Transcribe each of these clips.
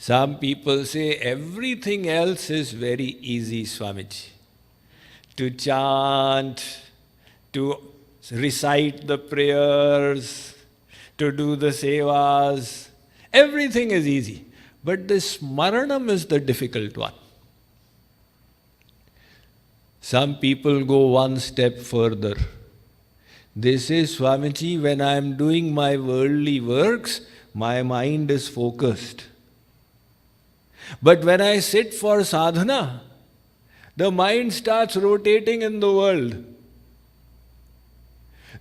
Some people say everything else is very easy, Swamiji. To chant, to recite the prayers, to do the sevas, everything is easy. But this smaranam is the difficult one. Some people go one step further. They say, Swamiji, when I am doing my worldly works, my mind is focused. But when I sit for sadhana, the mind starts rotating in the world.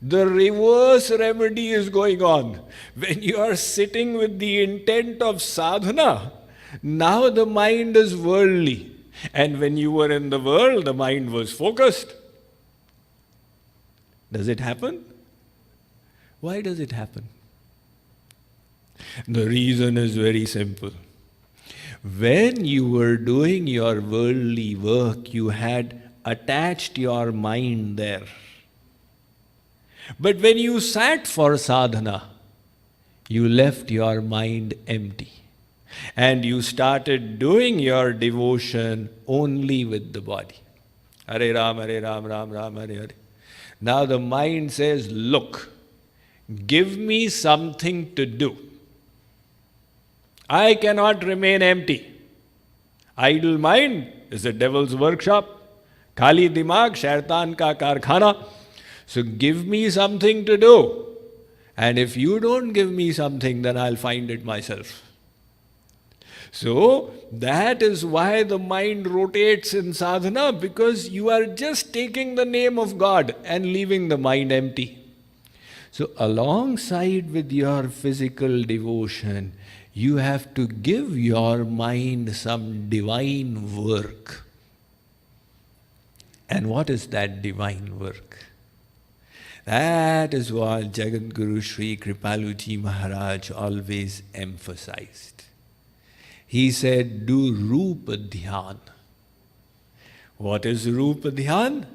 The reverse remedy is going on. When you are sitting with the intent of sadhana, now the mind is worldly. And when you were in the world, the mind was focused. Does it happen? Why does it happen? The reason is very simple. When you were doing your worldly work, you had attached your mind there. But when you sat for sadhana, you left your mind empty. And you started doing your devotion only with the body. Hare Ram, Ram Ram, Hare Hare. Now the mind says, look, give me something to do. I cannot remain empty. Idle mind is the devil's workshop. Khali dimag, shaitan ka karkhana. So give me something to do. And if you don't give me something, then I'll find it myself. So that is why the mind rotates in sadhana, because you are just taking the name of God and leaving the mind empty. So alongside with your physical devotion, you have to give your mind some divine work. And what is that divine work? That is what Jagat Guru Sri Kripaluji Maharaj always emphasized. He said, do Rupa Dhyan. What is Rupa Dhyan?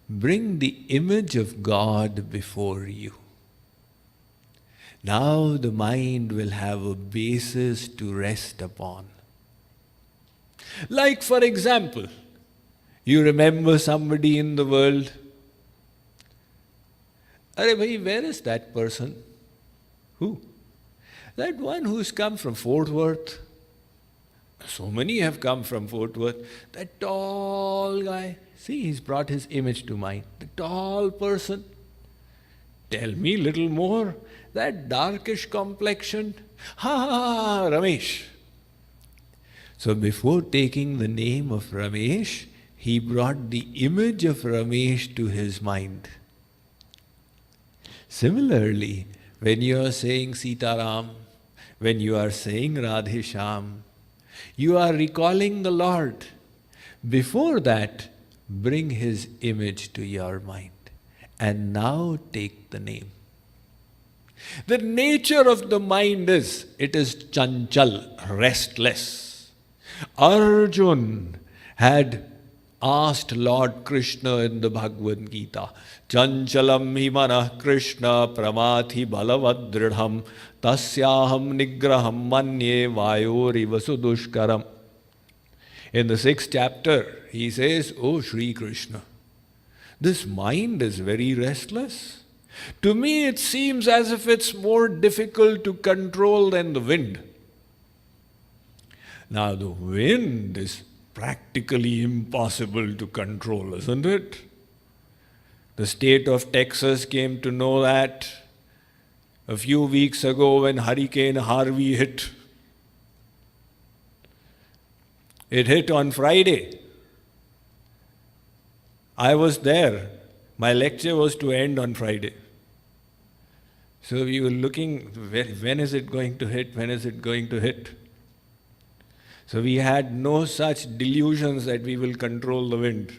Bring the image of God before you. Now the mind will have a basis to rest upon. Like for example, you remember somebody in the world. Arey bhai, where is that person? Who? That one who's come from Fort Worth. So many have come from Fort Worth. That tall guy. See, he's brought his image to mind. The tall person. Tell me little more. That darkish complexion. Ha, Ramesh. So before taking the name of Ramesh, he brought the image of Ramesh to his mind. Similarly, when you are saying Sitaram, when you are saying Radhe Shyam, you are recalling the Lord. Before that, bring His image to your mind. And now take the name. The nature of the mind is, it is chanchal, restless. Arjun had asked Lord Krishna in the Bhagavad Gita, Chanchalam hi manah Krishna pramathi balavadridham tasyaham nigraham manye vayoriva sudushkaram. In the 6th chapter, he says, Oh Sri Krishna, this mind is very restless. To me it seems as if it's more difficult to control than the wind. Now the wind is practically impossible to control, isn't it? The state of Texas came to know that a few weeks ago when Hurricane Harvey hit. It hit on Friday. I was there. My lecture was to end on Friday. So we were looking, when is it going to hit? When is it going to hit? So we had no such delusions that we will control the wind.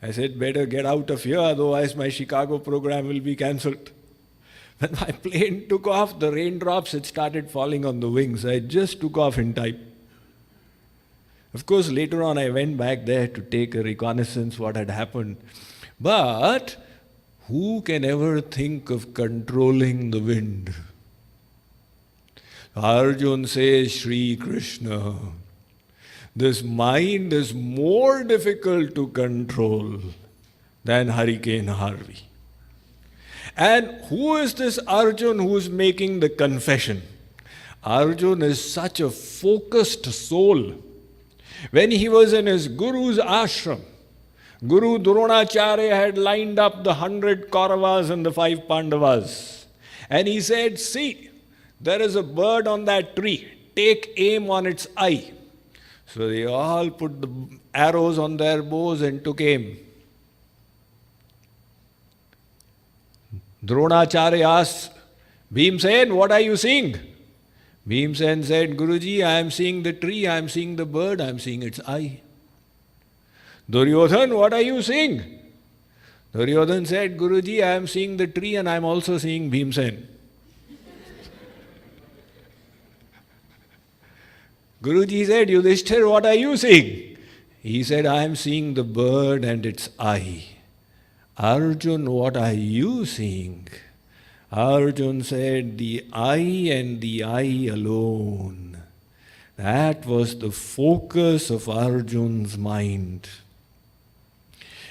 I said, better get out of here, otherwise my Chicago program will be cancelled. When my plane took off, the raindrops had started falling on the wings. I just took off in time. Of course, later on I went back there to take a reconnaissance what had happened. But who can ever think of controlling the wind? Arjun says, Shri Krishna, this mind is more difficult to control than Hurricane Harvey. And who is this Arjun who is making the confession? Arjun is such a focused soul. When he was in his guru's ashram, Guru Dronacharya had lined up the 100 Kauravas and the 5 Pandavas. And he said, see, there is a bird on that tree. Take aim on its eye. So they all put the arrows on their bows and took aim. Dronacharya asked Bhimsen, what are you seeing? Bhimsen said, Guruji, I am seeing the tree, I am seeing the bird, I am seeing its eye. Duryodhan, what are you seeing? Duryodhan said, Guruji, I am seeing the tree and I am also seeing Bhimsen. Guruji said, Yudhishthir, what are you seeing? He said, I am seeing the bird and its eye. Arjun, what are you seeing? Arjun said, the eye and the eye alone. That was the focus of Arjun's mind.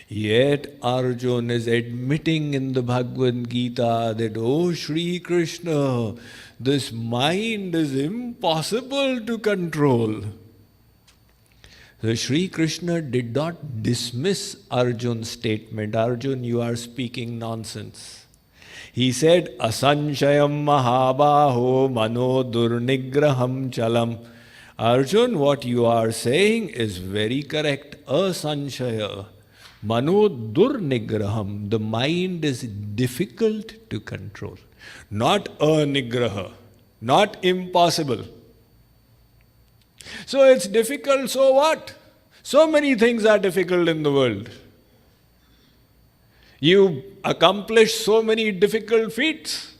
Yet Arjun is admitting in the Bhagavad Gita that, oh Shri Krishna, this mind is impossible to control. So Shri Krishna did not dismiss Arjun's statement. Arjun, you are speaking nonsense. He said, Asanshayam mahabaho mano durnigraham chalam. Arjun, what you are saying is very correct. Asanshaya. Mano durnigraham. The mind is difficult to control. Not anigraha. Not impossible. So it's difficult, so what? So many things are difficult in the world. You accomplished so many difficult feats.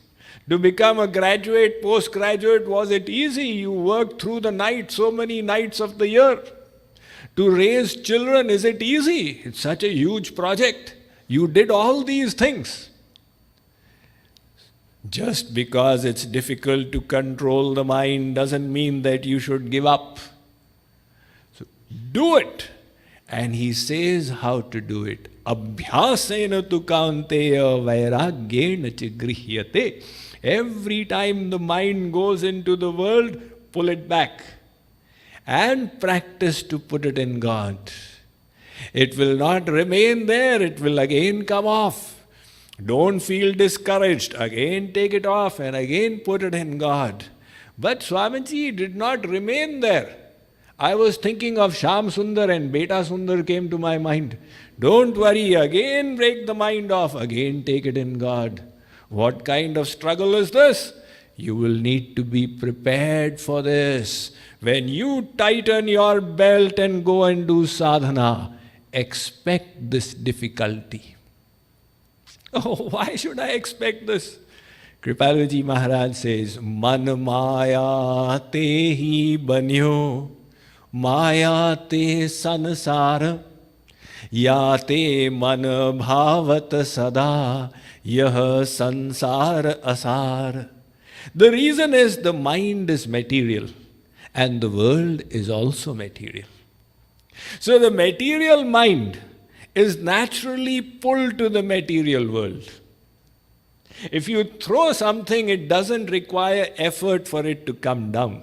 To become a graduate, postgraduate, was it easy? You worked through the night, so many nights of the year. To raise children, is it easy? It's such a huge project. You did all these things. Just because it's difficult to control the mind doesn't mean that you should give up. So do it. And he says how to do it. Abhyasena tu kaunteya vairagyena chigrihyate. Every time the mind goes into the world, pull it back. And practice to put it in God. It will not remain there, it will again come off. Don't feel discouraged. Again take it off and again put it in God. But Swamiji did not remain there. I was thinking of Shyam Sundar and Beta Sundar came to my mind. Don't worry, again break the mind off, again take it in God. What kind of struggle is this? You will need to be prepared for this. When you tighten your belt and go and do sadhana, expect this difficulty. Oh, why should I expect this? Kripaluji Maharaj says, Man maya te hi banyo, maya te sansara, ya te man bhavat sada, yah sansar asar. The reason is the mind is material and the world is also material. So the material mind is naturally pulled to the material world. If you throw something, it doesn't require effort for it to come down.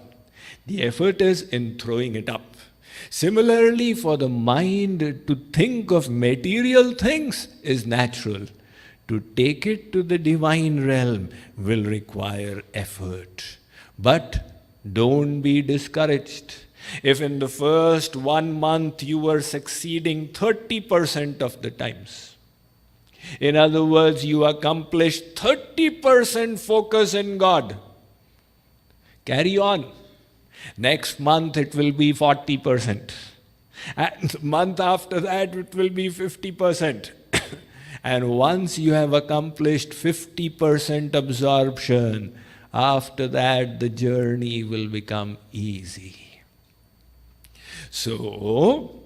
The effort is in throwing it up. Similarly, for the mind to think of material things is natural. To take it to the divine realm will require effort. But don't be discouraged. If in the first 1 month you were succeeding 30% of the times, in other words, you accomplished 30% focus in God, carry on. Next month it will be 40%. And the month after that it will be 50%. And once you have accomplished 50% absorption, after that the journey will become easy. So,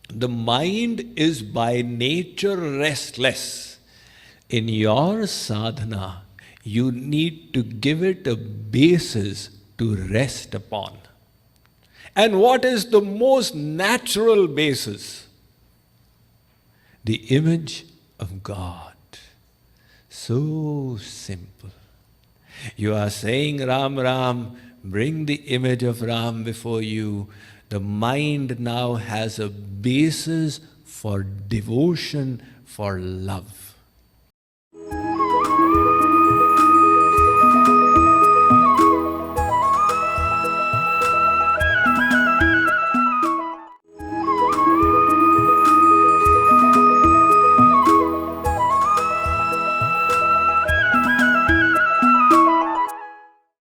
the mind is by nature restless. In your sadhana, you need to give it a basis to rest upon. And what is the most natural basis? The image of God. So simple. You are saying Ram Ram, bring the image of Ram before you. The mind now has a basis for devotion, for love.